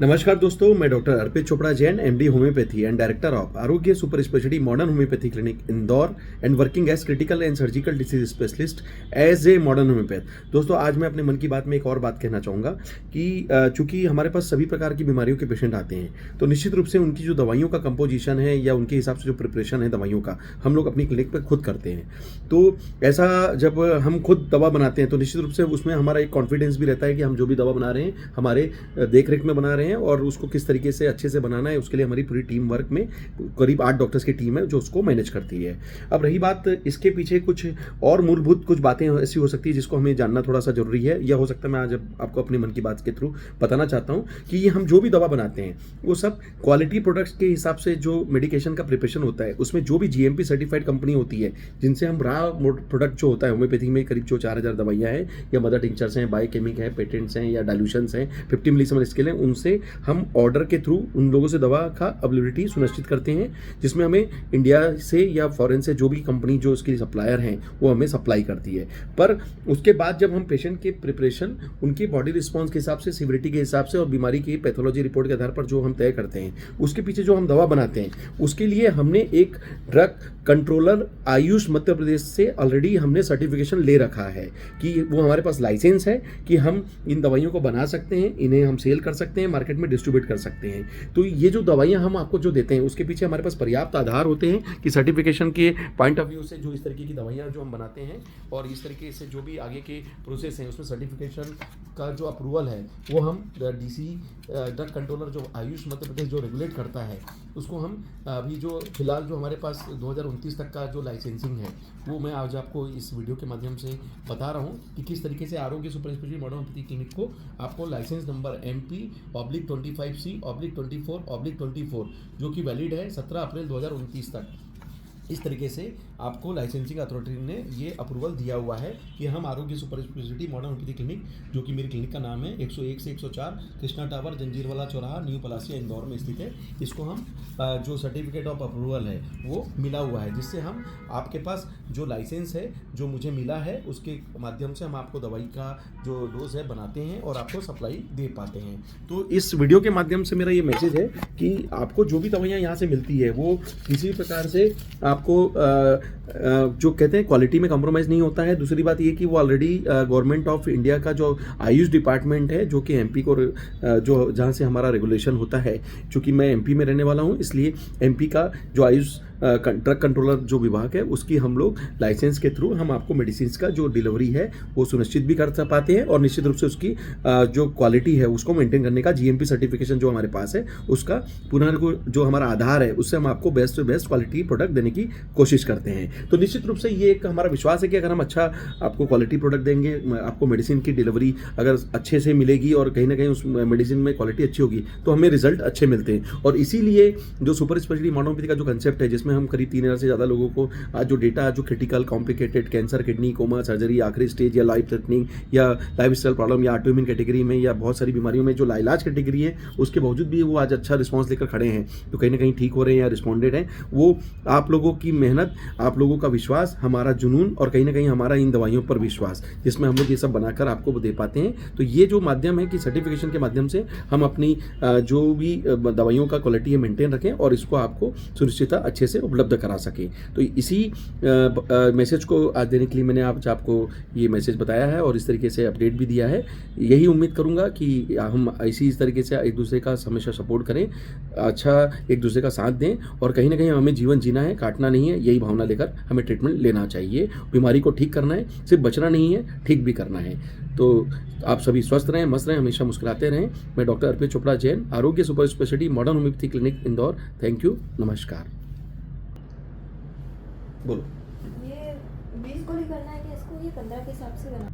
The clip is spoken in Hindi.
नमस्कार दोस्तों, मैं doctor Arpit Chopra Jain, MD homeopathy and director of Arogya super speciality modern homeopathy clinic Indore and working as critical and surgical disease specialist as a modern homeopath. दोस्तों, आज मैं अपने मन की बात में एक और बात कहना चाहूँगा कि चूंकि हमारे पास सभी प्रकार की बीमारियों के पेशेंट आते हैं, तो निश्चित रूप से उनकी जो दवाइयों का कंपोजिशन है या उनके हिसाब से जो प्रिपरेशन है दवाइयों का, हम लोग अपनी क्लिनिक पर खुद करते हैं। तो ऐसा जब हम खुद दवा बनाते हैं तो निश्चित रूप से उसमें हमारा एक कॉन्फिडेंस भी रहता है कि हम जो भी दवा बना रहे हैं हमारे देख रेख में बना रहे हैं और उसको किस तरीके से अच्छे से बनाना है, उसके लिए हमारी पूरी टीम वर्क में करीब 8 डॉक्टर्स की टीम है जो उसको मैनेज करती है। अब रही बात इसके पीछे कुछ और मूलभूत कुछ बातें ऐसी हो सकती है जिसको हमें जानना थोड़ा सा जरूरी है, या हो सकता है मैं आज आपको अपने मन की बात के थ्रू बताना चाहता हूँ कि ये हम जो भी दवा बनाते हैं वो सब क्वालिटी प्रोडक्ट्स के हिसाब से जो मेडिकेशन का प्रिपरेशन होता है उसमें जो भी जीएमपी सर्टिफाइड कंपनी होती है जिनसे हम रॉ प्रोडक्ट जो होता है होम्योपैथी में करीब जो 4000 दवाइयाँ हैं या मदर टिंचर्स हैं, बायोकेमिक हैं, पेटेंट्स हैं या डाइल्यूशंस हैं, 50 मिलीसिमल स्केल हैं, उनसे हम ऑर्डर के थ्रू उन लोगों से दवा का अवेलेबिलिटी सुनिश्चित करते हैं, जिसमें हमें इंडिया से या फॉरेन से जो भी कंपनी जो उसकी सप्लायर हैं वो हमें सप्लाई करती है। पर उसके बाद जब हम पेशेंट के प्रिपरेशन उनकी बॉडी रिस्पॉन्स के हिसाब से, सिविरिटी के हिसाब से और बीमारी की पैथोलॉजी रिपोर्ट के आधार पर जो हम तय करते हैं, उसके पीछे जो हम दवा बनाते हैं उसके लिए हमने एक ड्रग कंट्रोलर आयुष मध्य प्रदेश से ऑलरेडी हमने सर्टिफिकेशन ले रखा है कि वो हमारे पास लाइसेंस है कि हम इन दवाइयों को बना सकते हैं, इन्हें हम सेल कर सकते हैं, मार्केट में डिस्ट्रीब्यूट कर सकते हैं। तो ये जो दवाइयां हम आपको जो देते हैं उसके पीछे हमारे पास पर्याप्त आधार होते हैं कि सर्टिफिकेशन के पॉइंट ऑफ व्यू से जो इस तरीके की दवाइयां जो हम बनाते हैं और इस तरीके से जो भी आगे के प्रोसेस हैं उसमें सर्टिफिकेशन का जो अप्रूवल है वो हम डीसी ड्रग कंट्रोलर जो आयुष मध्य प्रदेश जो रेगुलेट करता है उसको हम अभी जो फिलहाल जो हमारे पास 2029 तक का जो लाइसेंसिंग है वो मैं आज आपको इस वीडियो के माध्यम से बता रहा हूँ कि किस तरीके से आरोग्य super speciality modern homeopathy clinic को आपको लाइसेंस नंबर MP/25C/24/24 जो कि वैलिड है 17 अप्रैल 2029 तक। इस तरीके से आपको लाइसेंसिंग अथॉरिटी ने ये अप्रूवल दिया हुआ है कि हम आरोग्य super speciality modern homeopathy clinic, जो कि मेरी क्लिनिक का नाम है, 101 से 104 कृष्णा टावर, जंजीरवाला चौराहा, न्यू पलासिया, इंदौर में स्थित है। इसको हम जो सर्टिफिकेट ऑफ अप्रूवल है वो मिला हुआ है, जिससे हम आपके पास जो लाइसेंस है जो मुझे मिला है उसके माध्यम से हम आपको दवाई का जो डोज है बनाते हैं और आपको सप्लाई दे पाते हैं। तो इस वीडियो के माध्यम से मेरा ये मैसेज है कि आपको जो भी दवाइयाँ यहाँ से मिलती है वो किसी भी प्रकार से आपको जो कहते हैं क्वालिटी में कॉम्प्रोमाइज़ नहीं होता है। दूसरी बात ये कि वो ऑलरेडी गवर्नमेंट ऑफ इंडिया का जो आयुष डिपार्टमेंट है जो कि एमपी को जो जहाँ से हमारा रेगुलेशन होता है, चूँकि मैं एमपी में रहने वाला हूँ इसलिए एमपी का जो आयुष ड्रग कंट्रोलर जो विभाग है उसकी हम लोग लाइसेंस के थ्रू हम आपको मेडिसिन का जो डिलीवरी है वो सुनिश्चित भी कर पाते हैं और निश्चित रूप से उसकी जो क्वालिटी है उसको मेंटेन करने का जीएमपी सर्टिफिकेशन जो हमारे पास है उसका पुनः जो हमारा आधार है उससे हम आपको best to best quality product देने की कोशिश करते हैं। तो निश्चित रूप से ये एक हमारा विश्वास है कि अगर हम अच्छा आपको क्वालिटी प्रोडक्ट देंगे, आपको मेडिसिन की डिलीवरी अगर अच्छे से मिलेगी और कहीं ना कहीं उस मेडिसिन में क्वालिटी अच्छी होगी तो हमें रिजल्ट अच्छे मिलते हैं। और इसीलिए जो सुपर स्पेशलिटी मॉडर्न होम्योपैथी का जो कंसेप्ट है जिसमें हम करीब 3000 से ज़्यादा लोगों को आज जो डेटा जो critical complicated cancer, kidney, coma, surgery, आखिरी स्टेज या लाइफ थ्रेटनिंग या लाइफ स्टाइल प्रॉब्लम या ऑटोइम्यून कैटेगरी में या बहुत सारी बीमारियों में जो लाइलाज कैटेगरी है उसके बावजूद भी वो आज अच्छा रिस्पॉन्स लेकर खड़े हैं, तो कहीं ना कहीं ठीक हो रहे हैं या रिस्पॉन्डेड हैं। वो आप लोगों की मेहनत, आप लोगों का विश्वास, हमारा जुनून और कहीं ना कहीं हमारा इन दवाइयों पर विश्वास, जिसमें हम लोग ये सब बनाकर आपको दे पाते हैं। तो ये जो माध्यम है कि सर्टिफिकेशन के माध्यम से हम अपनी जो भी दवाइयों का क्वालिटी है मेंटेन रखें और इसको आपको सुनिश्चितता अच्छे से उपलब्ध करा सकें। तो इसी मैसेज को आज देने के लिए मैंने आज आपको ये मैसेज बताया है और इस तरीके से अपडेट भी दिया है। यही उम्मीद करूंगा कि हम इस तरीके से एक दूसरे का हमेशा सपोर्ट करें, अच्छा एक दूसरे का साथ दें और कहीं ना कहीं हमें जीवन जीना है, काटना नहीं है, यही भावना लेकर हमें ट्रीटमेंट लेना चाहिए। बीमारी को ठीक करना है, सिर्फ बचना नहीं है, ठीक भी करना है। तो आप सभी स्वस्थ रहें, मस्त रहें, हमेशा मुस्कुराते रहें। मैं डॉक्टर अर्पित चोपड़ा जैन, आरोग्य super speciality modern homeopathy clinic Indore. Thank you, नमस्कार। बोलो। ये 20 गोली करना है कि इसको ये 15 के हिसाब से करना है?